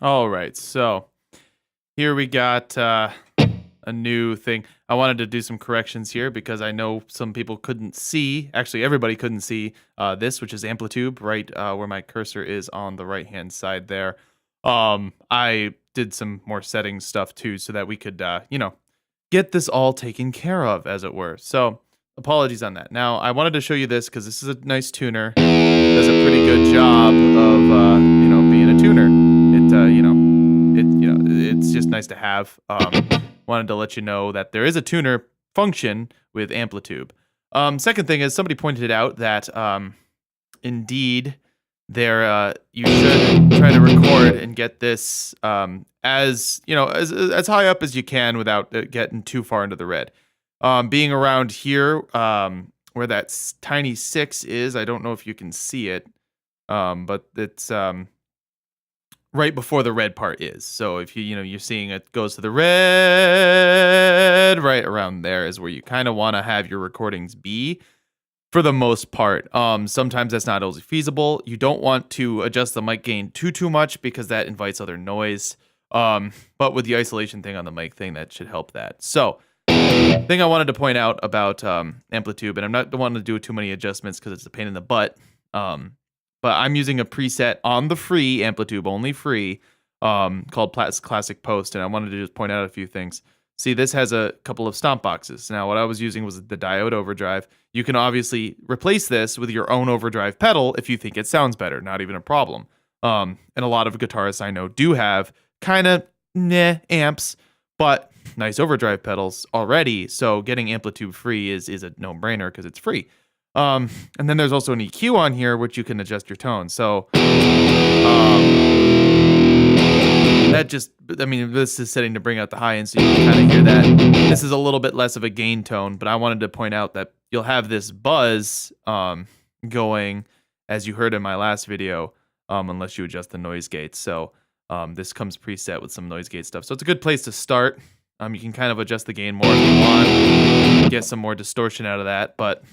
All right, so here we got a new thing. I wanted to do some corrections here because I know some people couldn't see, actually everybody couldn't see this, which is Amplitube, right where my cursor is on the right-hand side there. I did some more settings stuff too so that we could, get this all taken care of, as it were. So apologies on that. Now, I wanted to show you this because this is a nice tuner. It does a pretty good job of, being a tuner. It's just nice to have. Wanted to let you know that there is a tuner function with Amplitube. Second thing is somebody pointed out that indeed there you should try to record and get this as high up as you can without getting too far into the red. Being around here where that tiny 6 is, I don't know if you can see it, but it's right before the red part is. So if you're seeing it goes to the red, right around there is where you kind of want to have your recordings be for the most part. Sometimes that's not always feasible. You don't want to adjust the mic gain too much because that invites other noise. But with the isolation thing on the mic thing, that should help that. So thing I wanted to point out about Amplitube, and I'm not wanting to do too many adjustments because it's a pain in the butt. But I'm using a preset on the free Amplitube, only free, called Classic Post, and I wanted to just point out a few things. See, this has a couple of stomp boxes. Now, what I was using was the diode overdrive. You can obviously replace this with your own overdrive pedal if you think it sounds better, not even a problem. And a lot of guitarists I know do have kind of amps, but nice overdrive pedals already, so getting Amplitube free is a no-brainer because it's free. And then there's also an EQ on here, which you can adjust your tone. So, this is setting to bring out the high end, so you can kind of hear that. This is a little bit less of a gain tone, but I wanted to point out that you'll have this buzz, going, as you heard in my last video, unless you adjust the noise gate. So, this comes preset with some noise gate stuff. So it's a good place to start. You can kind of adjust the gain more if you want, get some more distortion out of that, but...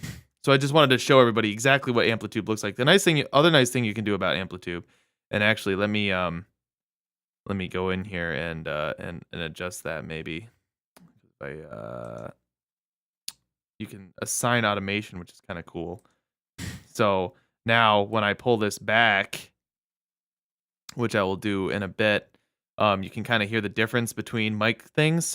So I just wanted to show everybody exactly what Amplitube looks like. The other nice thing you can do about Amplitube, and actually let me go in here and adjust that maybe. You can assign automation, which is kind of cool. So now when I pull this back, which I will do in a bit, you can kind of hear the difference between mic things.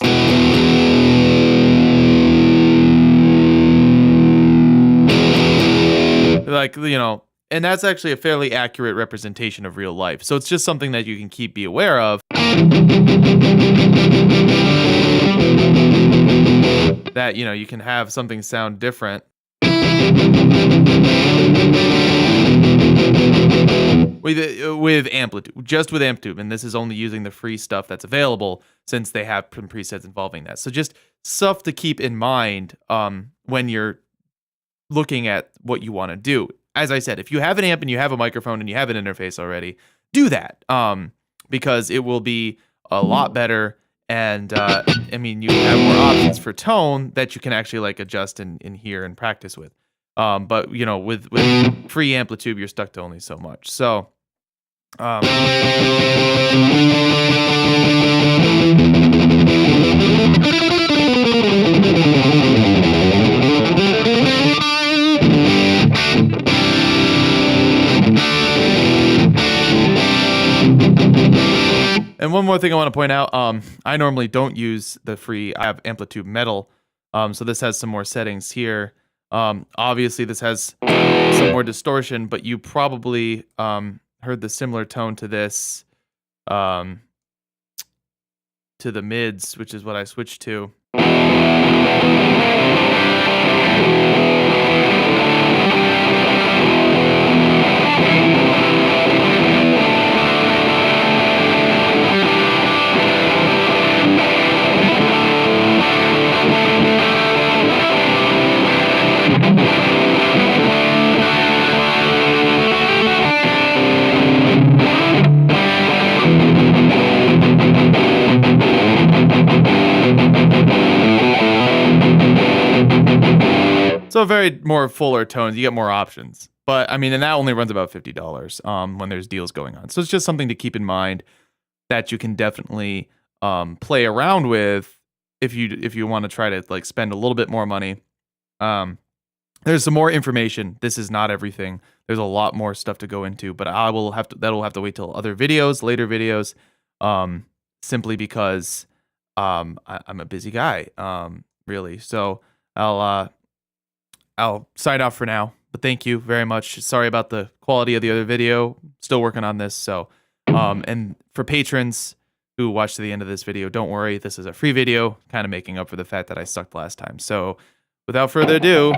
And that's actually a fairly accurate representation of real life. So it's just something that you can be aware of. That, you can have something sound different. With Amplitube, just with Amplitube, and this is only using the free stuff that's available since they have some presets involving that. So just stuff to keep in mind when you're looking at what you want to do. As I said, if you have an amp and you have a microphone and you have an interface already, do that because it will be a lot better. And you have more options for tone that you can actually adjust and hear and practice with. But with free Amplitube, you're stuck to only so much. So. And one more thing I want to point out, I normally don't use the free, I have Amplitube Metal, so this has some more settings here. Obviously this has some more distortion, but you probably heard the similar tone to this, to the mids, which is what I switched to. So very more fuller tones, you get more options. But and that only runs about $50 when there's deals going on. So it's just something to keep in mind. that you can definitely play around with if you want to try to like spend a little bit more money. There's some more information. This is not everything. There's a lot more stuff to go into, but that'll have to wait till other videos, later videos, simply because I'm a busy guy, really. So I'll sign off for now. But thank you very much. Sorry about the quality of the other video. Still working on this. So, and for patrons who watched to the end of this video, don't worry. This is a free video, kind of making up for the fact that I sucked last time. So, without further ado.